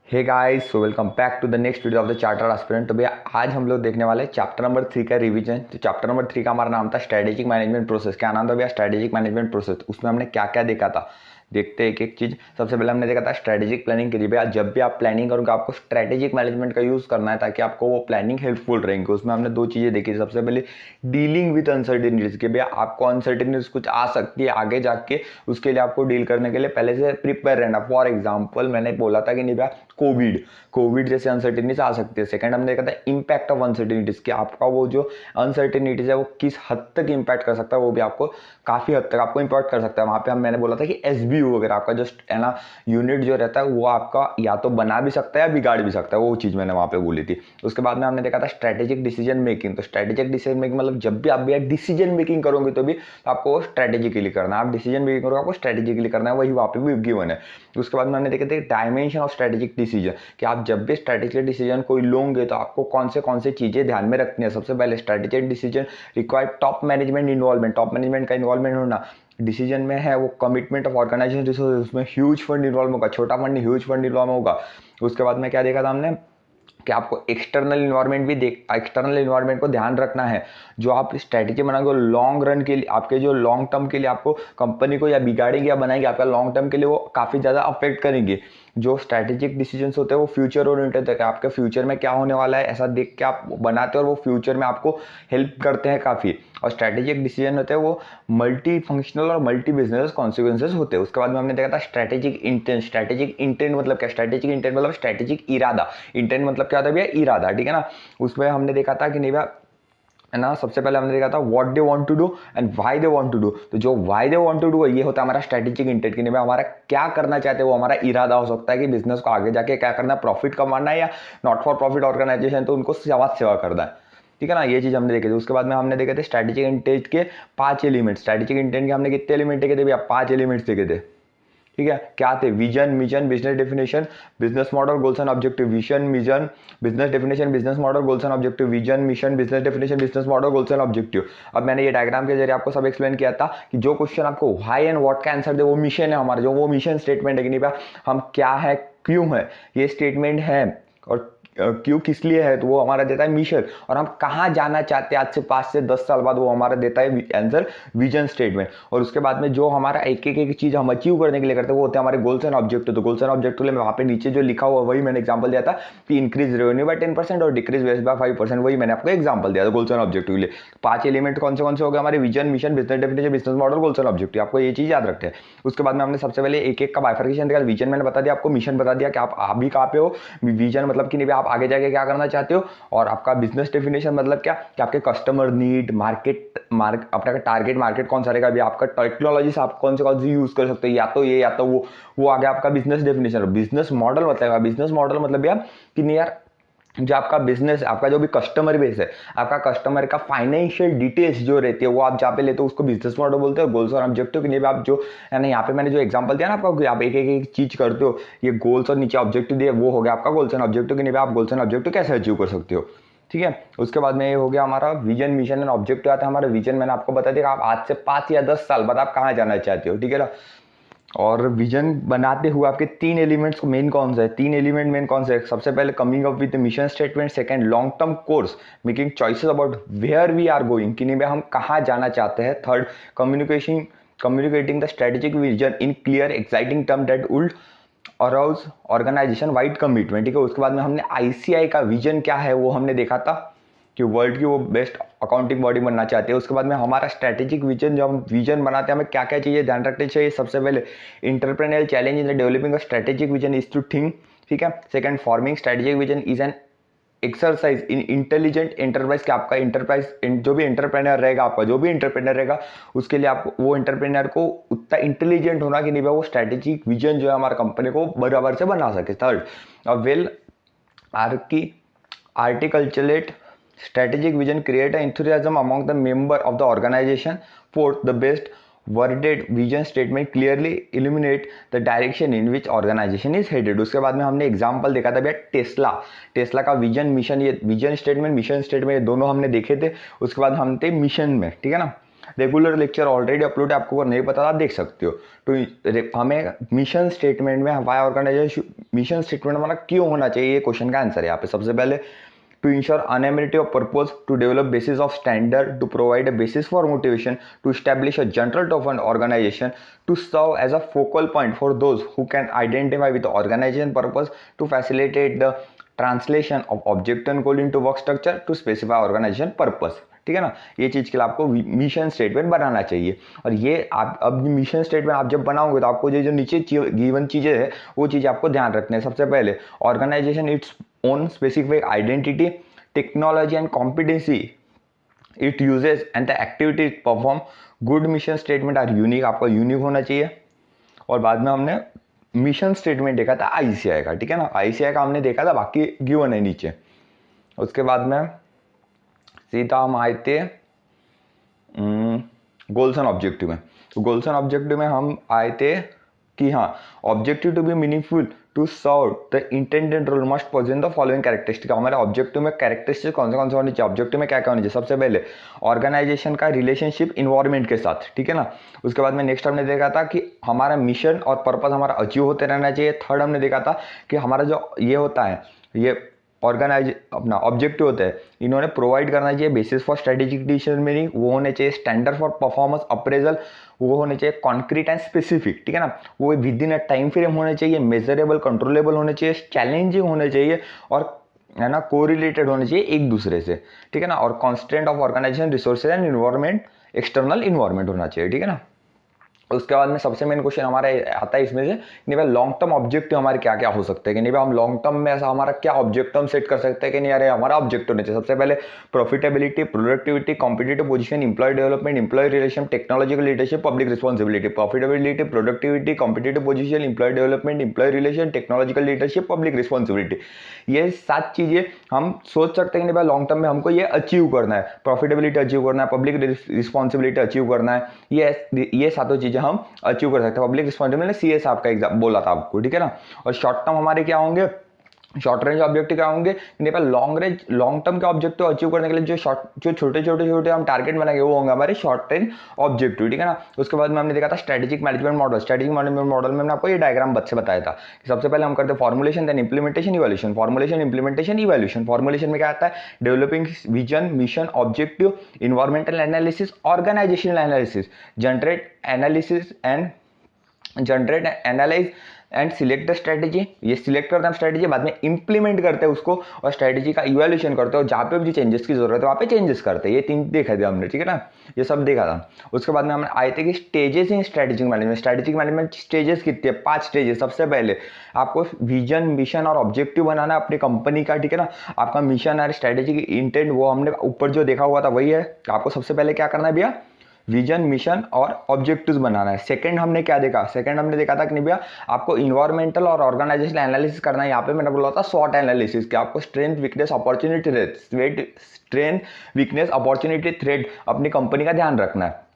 Hey guys, so welcome back to the next video of the chartered aspirant. तो भैया आज हम लोग देखने वाले हैं चैप्टर नंबर 3 का रिवीजन। तो चैप्टर नंबर 3 का हमारा नाम था स्ट्रेटेजिक मैनेजमेंट प्रोसेस। क्या नाम था भैया? Strategic management process. उसमें हमने क्या क्या देखा था, देखते हैं एक एक चीज। सबसे पहले हमने देखा था स्ट्रेटेजिक प्लानिंग के लिए। भैया जब भी आप प्लानिंग करोगे आपको स्ट्रेटेजिक मैनेजमेंट का यूज करना है ताकि आपको वो प्लानिंग हेल्पफुल रहेंगे। उसमें हमने दो चीजें देखी। सबसे पहले डीलिंग विद अनसर्टेनिटीज के भैया आपको अनसर्टेनिटीज कुछ आ सकती है आगे जाके, उसके लिए आपको डील करने के लिए पहले से प्रिपेयर रहना। फॉर एग्जाम्पल मैंने बोला था कि नहीं भैया कोविड जैसे अनसर्टेनिटीज आ सकती है। सेकंड हमने देखा था इंपैक्ट ऑफ अनसर्टेनिटीज कि आपका वो जो अनसर्टेनिटीज है वो किस हद तक इंपैक्ट कर सकता है, वो भी आपको काफी हद तक आपको इंपैक्ट कर सकता है। वहां पे मैंने बोला था कि एसबीयू वगैरह आपका जो है ना यूनिट जो रहता है वो आपका या तो बना भी सकता है या बिगाड़ भी सकता है, वो चीज मैंने वहां पे बोली थी। उसके बाद में हमने देखा था स्ट्रेटेजिक डिसीजन मेकिंग। तो स्ट्रेटेजिक डिसीजन मेकिंग मतलब जब भी आप भी डिसीजन मेकिंग करोगे तो भी आपको स्ट्रेटेजिकली करना है। आप डिसीजन मेकिंग करोगे आपको स्ट्रेटेजिकली करना है, वही वहां पे भी गिवन है। उसके बाद में हमने देखे थे डायमेंशन ऑफ स्ट्रेटेजिक डिसीजन कि आप जब भी स्ट्रेटेजिक डिसीजन कोई लोगे तो आपको कौन से चीजें ध्यान में रखनी है। सबसे पहले strategic decision require top management involvement. Top management का इन्वॉल्वमेंट होना डिसीजन में है। वो कमिटमेंट ऑफ ऑर्गेनाइजेशन रिसोर्स, उसमें ह्यूज फंड इन्वॉल्व होगा, छोटा फंड नहीं ह्यूज फंड इन्वॉल्व होगा। उसके बाद में क्या देखा था हमने कि आपको एक्सटर्नल इन्वायरमेंट भी एक्सटर्नल इन्वायरमेंट को ध्यान रखना है। जो आप स्ट्रेटेजी बनाओगे लॉन्ग रन के लिए, आपके जो लॉन्ग टर्म के लिए आपको कंपनी को या बिगाड़ेंगे या बनाएंगे, आपका लॉन्ग टर्म के लिए वो काफी ज्यादा अफेक्ट करेंगे। जो स्ट्रेटेजिक डिसीजंस होते हैं वो फ्यूचर ओरिएंटेड है, आपके फ्यूचर में क्या होने वाला है ऐसा देख के आप बनाते हैं और वो फ्यूचर में आपको हेल्प करते हैं काफी। और स्ट्रेटेजिक डिसीजन होते हैं वो मल्टी फंक्शनल और मल्टी बिजनेस कॉन्सिक्वेंसेस होते हैं। उसके बाद में हमने देखा था स्ट्रेटेजिक इंटेंट। स्ट्रेटेजिक इंटेंट मतलब क्या? स्ट्रेटेजिक इंटेंट मतलब स्ट्रेटेजिक इरादा। इंटेंट मतलब क्या होता है भैया? इरादा, ठीक है ना। उसमें हमने देखा था कि नहीं भैया है ना, सबसे पहले हमने देखा था what they want to do and why they want to do. तो जो why they want to do है ये होता है हमारा स्ट्रेटेजिक इंटेंट कि नहीं भाई हमारा क्या करना चाहते हैं, वो हमारा इरादा हो सकता है कि बिजनेस को आगे जाके क्या करना है, प्रॉफिट कमाना है या नॉट फॉर प्रॉफिट ऑर्गेनाइजेशन तो उनको समाज सेवा करना है, ठीक है ना। ये चीज हमने देखी थी। उसके बाद में हमने देखे थे स्ट्रेटेजिक इंटेंट के 5 एलिमेंट। स्ट्रेटेजिक इंटेंट के हमने कितने एलिमेंट देखे थे भैया? 5 एलिमेंट्स देखे थे, ठीक है। क्या थे? Vision, mission, business definition, business model, goals and objective. Vision, mission, business definition, business model, goals and objective. Vision, mission, business definition, business model, goals and objective. अब मैंने ये डायग्राम के जरिए आपको सब एक्सप्लेन किया था कि जो क्वेश्चन आपको व्हाई एंड व्हाट का आंसर दे वो मिशन है हमारा, जो वो मिशन स्टेटमेंट है कि नहीं भाई हम क्या है क्यों है ये स्टेटमेंट है, और क्यों किस लिए है तो वो हमारा देता है मिशन। और हम कहाँ जाना चाहते हैं आज से 5 से 10 साल बाद वो हमारा देता है आंसर विजन स्टेटमेंट। और उसके बाद में जो हमारा एक चीज हम अचीव करने के लिए करते हैं वो होते हैं हमारे गोल्स एंड ऑब्जेक्टिव। तो गोल्स एंड ऑब्जेक्टिव में वहां पे नीचे जो लिखा हुआ वही मैंने एग्जांपल दिया था कि इंक्रीज रेवेन्यू बाय 10% और डिक्रीज वेस्ट बाय 5%, वही मैंने आपको एग्जांपल दिया था गोल्स एंड ऑब्जेक्टिव के लिए। 5 एलिमेंट कौन से हो गए हमारे? Vision, mission, business definition, business model, goals and objective. आपको ये चीज याद रखते हैं। उसके बाद में हमने सबसे पहले एक एक का बाइफर्केशन दिया। विजन मैंने बता दिया आपको, मिशन बता दिया कि आप भी कहाँ पे हो, विजन मतलब कि नहीं आप आगे जाके क्या करना चाहते हो, और आपका बिजनेस डेफिनेशन मतलब क्या कि आपके कस्टमर नीड, अपना टारगेट मार्केट कौन सा रहेगा, अभी आपका टेक्नोलॉजी से आप कौन सी यूज कर सकते हो, या तो ये या तो वो आ गया आपका बिजनेस डेफिनेशन। बिजनेस मॉडल मतलब यार कि नहीं यार जो आपका बिजनेस, आपका जो भी कस्टमर बेस है, आपका कस्टमर का फाइनेंशियल डिटेल्स जो रहती है वो आप जहाँ पे लेते हो उसको बिजनेस मॉडल बोलते हो। गोल्स और ऑब्जेक्टिव कि नहीं आप जो है ना, यहाँ पे मैंने जो एग्जांपल दिया ना आपको कि आप एक चीज करते हो, ये गोल्स और नीचे ऑब्जेक्टिव दिए, वो हो गया आपका गोल्स एंड ऑब्जेक्टिव कि नहीं आप गोल्स एंड ऑब्जेक्टिव कैसे अचीव कर सकते हो, ठीक है। उसके बाद में ये हो गया हमारा विजन, मिशन एंड ऑब्जेक्टिव आता है। हमारा विजन मैंने आपको बता दिया आप आज से 5 या 10 साल बाद आप कहाँ जाना चाहते हो, ठीक है ना। और विजन बनाते हुए आपके 3 एलिमेंट्स मेन कौन सा है? 3 एलिमेंट मेन कौन सा है? सबसे पहले coming up with mission statement, second long term course, making choices about where we are going कि नहीं भाई हम कहाँ जाना चाहते हैं, third communicating the strategic vision in clear exciting term that would arouse organization wide commitment, ठीक है। उसके बाद में हमने आईसीआई का विजन क्या है वो हमने देखा था कि वर्ल्ड की वो बेस्ट अकाउंटिंग बॉडी बनना चाहते हैं। उसके बाद में हमारा स्ट्रेटेजिक विजन, जो हम विजन बनाते हैं हमें क्या क्या चीजें ध्यान रखनी चाहिए? सबसे पहले entrepreneurial challenge in the developing a strategic vision is to think, ठीक है। Second forming strategic vision is an exercise in intelligent enterprise कि आपका एंटरप्राइज जो भी एंटरप्रेन्योर रहेगा, आपका जो भी एंटरप्रेन्योर रहेगा उसके लिए आप वो एंटरप्रेन्योर को उतना इंटेलिजेंट होना कि नहीं भाई वो स्ट्रेटेजिक विजन जो है हमारे कंपनी को बराबर से बना सके। Third well Archie articulate strategic vision create an enthusiasm among the member of the organization. Fourth, the best worded vision statement clearly illuminate the direction in which organization is headed. उसके बाद में हमने example देखा था भैया Tesla का vision, mission, ये vision statement mission statement ये दोनों हमने देखे थे। उसके बाद हम थे मिशन में, ठीक है ना। रेगुलर लेक्चर ऑलरेडी अपलोड है, आपको अगर नहीं पता आप देख सकते हो। तो हमें मिशन स्टेटमेंट में वाई ऑर्गेनाइजेशन, मिशन स्टेटमेंट हमारा क्यों होना चाहिए, ये क्वेश्चन का आंसर है यहाँ पे। सबसे पहले to ensure anonymity of purpose, to develop basis of standard, to provide a basis for motivation, to establish a general of an organization, to serve as a focal point for those who can identify with the organization purpose, to facilitate the translation of object and goal into work structure, to specify organization purpose। ठीक है ना, ये चीज़ के लिए आपको mission statement बनाना चाहिए। और ये आप अब मिशन स्टेटमेंट आप जब बनाओगे तो आपको ये जो नीचे गिवन चीज़ें हैं वो चीज़ आपको ध्यान रखना है। सबसे पहले organization its own specific identity, technology and competency it uses and the activities perform। good mission statement are unique, आपका यूनिक होना चाहिए। और बाद में हमने मिशन स्टेटमेंट देखा था आईसीआई का, ठीक है ना, आईसीआई का हमने देखा था, बाकी गिवन है नीचे। उसके बाद में सीधा हम आए थे गोल्स एंड ऑब्जेक्टिव में। तो गोल्स एंड ऑब्जेक्टिव में हम आए थे कि हाँ, objective to be meaningful to serve the intended role must possess the following characteristic. हमारे ऑब्जेक्टिव में कैरेक्टरिस्टिक कौन से होने चाहिए, ऑब्जेक्टिव में क्या क्या होनी चाहिए। सबसे पहले ऑर्गेनाइजेशन का रिलेशनशिप इन्वायरमेंट के साथ, ठीक है ना। उसके बाद में नेक्स्ट हमने देखा था कि हमारा मिशन और पर्पस हमारा अचीव होते रहना चाहिए। थर्ड हमने देखा था कि हमारा जो ये होता है, ये ऑर्गेनाइज अपना ऑब्जेक्टिव होता है, इन्होंने प्रोवाइड करना चाहिए basis for strategic decision making, वो होने चाहिए स्टैंडर्ड फॉर परफॉर्मेंस अप्रेजल, वो होने चाहिए कॉन्क्रीट एंड स्पेसिफिक, ठीक है ना, वो with in a time frame होने चाहिए, मेजरेबल कंट्रोलेबल होने चाहिए, चैलेंजिंग होने चाहिए और है ना कोरिलेटेड होने चाहिए एक दूसरे से, ठीक है ना, और constant of organization resources and environment, external environment होना चाहिए, ठीक है ना। उसके बाद में सबसे मेन क्वेश्चन हमारा आता है इसमें से नहीं भाई लॉन्ग टर्म ऑब्जेक्टिव हमारे क्या क्या हो सकते हैं कि नहीं भाई हम लॉन्ग टर्म में ऐसा हमारा क्या ऑब्जेक्टिव हम सेट कर सकते हैं कि नहीं, अरे हमारा ऑब्जेक्टिव होना चाहिए। सबसे पहले profitability, productivity, competitive position, employ development, employ relation, technological leadership, public responsibility. Profitability, productivity, competitive position, employ development, employ relation, technological leadership, public responsibility. ये 7 चीजें हम सोच सकते हैं कि भाई लॉन्ग टर्म में हमको ये अचीव करना है, प्रॉफिटेबिलिटी अचीव करना है, पब्लिक रिस्पॉन्सिबिलिटी अचीव करना है, ये सातों चीजें हम अचीव कर सकते हैं। पब्लिक रिस्पॉन्सिबिलिटी सीएस आपका एग्जाम बोला था आपको, ठीक है ना। और शॉर्ट टर्म हमारे क्या होंगे, शॉर्ट रेंज ऑब्जेक्टिव क्या होंगे, लॉन्ग टर्म के ऑब्जेक्टिव अचीव करने के लिए जो छोटे हम टारगेट बनाएंगे वो होंगे हमारे शॉर्ट रेंज ऑब्जेक्टिव, ठीक है ना। उसके बाद में हमने देखा था strategic management model. Strategic management model में हमने आपको ये डायग्राम से बताया था कि सबसे पहले हम करते हैं formulation, then implementation, evaluation. Formulation, implementation, evaluation. Formulation में क्या आता है, developing vision, mission, objective, environmental analysis, organizational analysis, generate analyze and select the strategy. ये सिलेक्ट करते हैं स्ट्रेटेजी, बाद में इंप्लीमेंट करते हैं उसको और स्ट्रेटेजी का इवैल्यूएशन करते हैं और जहाँ पे भी चेंजेस की जरूरत है वहाँ पे चेंजेस करते हैं। ये 3 देखा था हमने, ठीक है ना, ये सब देखा था। उसके बाद में हम आए थे कि stages in strategic management. Strategic management stages कितने हैं, 5 स्टेजेस। सबसे पहले आपको विजन, मिशन और ऑब्जेक्टिव बनाना है अपनी कंपनी का, ठीक है ना। आपका मिशन और स्ट्रेटेजिक इंटेंट वो हमने ऊपर जो देखा हुआ था वही है। आपको सबसे पहले क्या करना है भैया, विजन, मिशन और ऑब्जेक्टिव्स बनाना है। सेकंड हमने क्या देखा, सेकंड हमने देखा था कि नहीं भैया आपको इन्वायरमेंटल और ऑर्गेनाइजेशनल एनालिसिस करना है। यहाँ पे मैंने बोला था स्वॉट एनालिसिस कि आपको स्ट्रेंथ, वीकनेस, अपॉर्चुनिटी, थ्रेट अपनी कंपनी का ध्यान रखना है।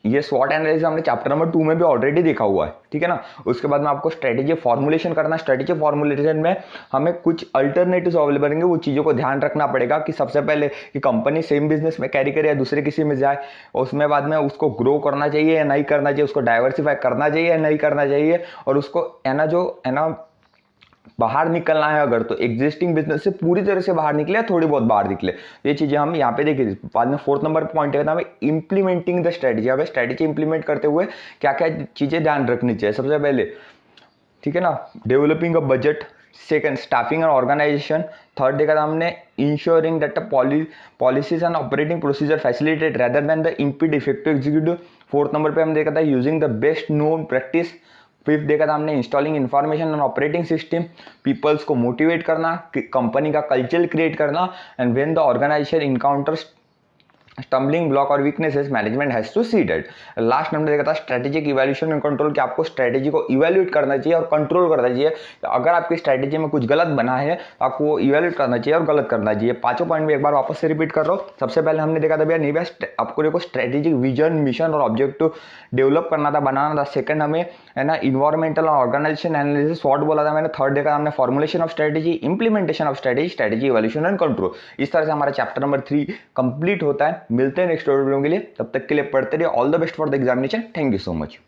ये स्वॉट एनालिसिस हमने चैप्टर नंबर 2 में भी ऑलरेडी देखा हुआ है, ठीक है ना। उसके बाद में आपको स्ट्रेटेजी फॉर्मुलेशन करना है। स्ट्रेटेजी फॉर्मुलेशन में हमें कुछ अल्टरनेटिव्स अवेलेबल रहेंगे, वो चीज़ों को ध्यान रखना पड़ेगा कि सबसे पहले कि कंपनी सेम बिजनेस में कैरी करे या दूसरे किसी में जाए, और उसमें बाद में उसको ग्रो करना चाहिए या नहीं करना चाहिए, उसको डाइवर्सिफाई करना चाहिए या नहीं करना चाहिए, और उसको है ना बाहर निकलना है अगर तो एग्जिस्टिंग बिजनेस से पूरी तरह से बाहर निकले या थोड़ी बहुत बाहर निकले। ये चीजें हम यहाँ पे देखिए। बाद में 4th नंबर पॉइंट है हमें इंप्लीमेंटिंग द स्ट्रेटेजी। हमें स्ट्रेटेजी इंप्लीमेंट करते हुए क्या क्या चीजें ध्यान रखनी चाहिए। सबसे पहले, ठीक है ना, developing a budget. Second, staffing and organisation. Third देखा था हमने insuring that policies and operating procedure facilitate rather than the impede effective executive. 4th number पे हम देखा था using the best known practice. 5th देखा था हमने installing information and operating system. Peoples को मोटिवेट करना, कंपनी का कल्चर क्रिएट करना, and when the organisation encounters stumbling block और weaknesses management has to C date. Last number देखा था स्ट्रेटेजिक इवैल्यूएशन एंड कंट्रोल कि आपको स्ट्रेटेजी को इवैल्यूएट करना चाहिए और कंट्रोल करना चाहिए। अगर आपकी स्ट्रेटेजी में कुछ गलत बना है तो आपको वो इवैल्यूएट करना चाहिए और गलत करना चाहिए। 5 पॉइंट में एक बार वापस से रिपीट कर रहा हूँ। सबसे पहले हमने देखा था भैया नहीं भैया आपको देखो स्ट्रेटेजिक विजन, मिशन और ऑब्जेक्टिव डेवलप करना था, बनाना था। सेकंड हमें है ना इन्वायरमेंटल और ऑर्गेनाइजेशन एनालिसिस स्वॉट बोला था मैंने। थर्ड देखा हमने formulation of strategy, implementation of strategy, strategy evaluation and control. इस तरह से हमारा चैप्टर नंबर 3 कंप्लीट होता है। मिलते हैं नेक्स्ट वीडियो के लिए, तब तक के लिए पढ़ते रहिए। All the best for the examination. Thank you so much.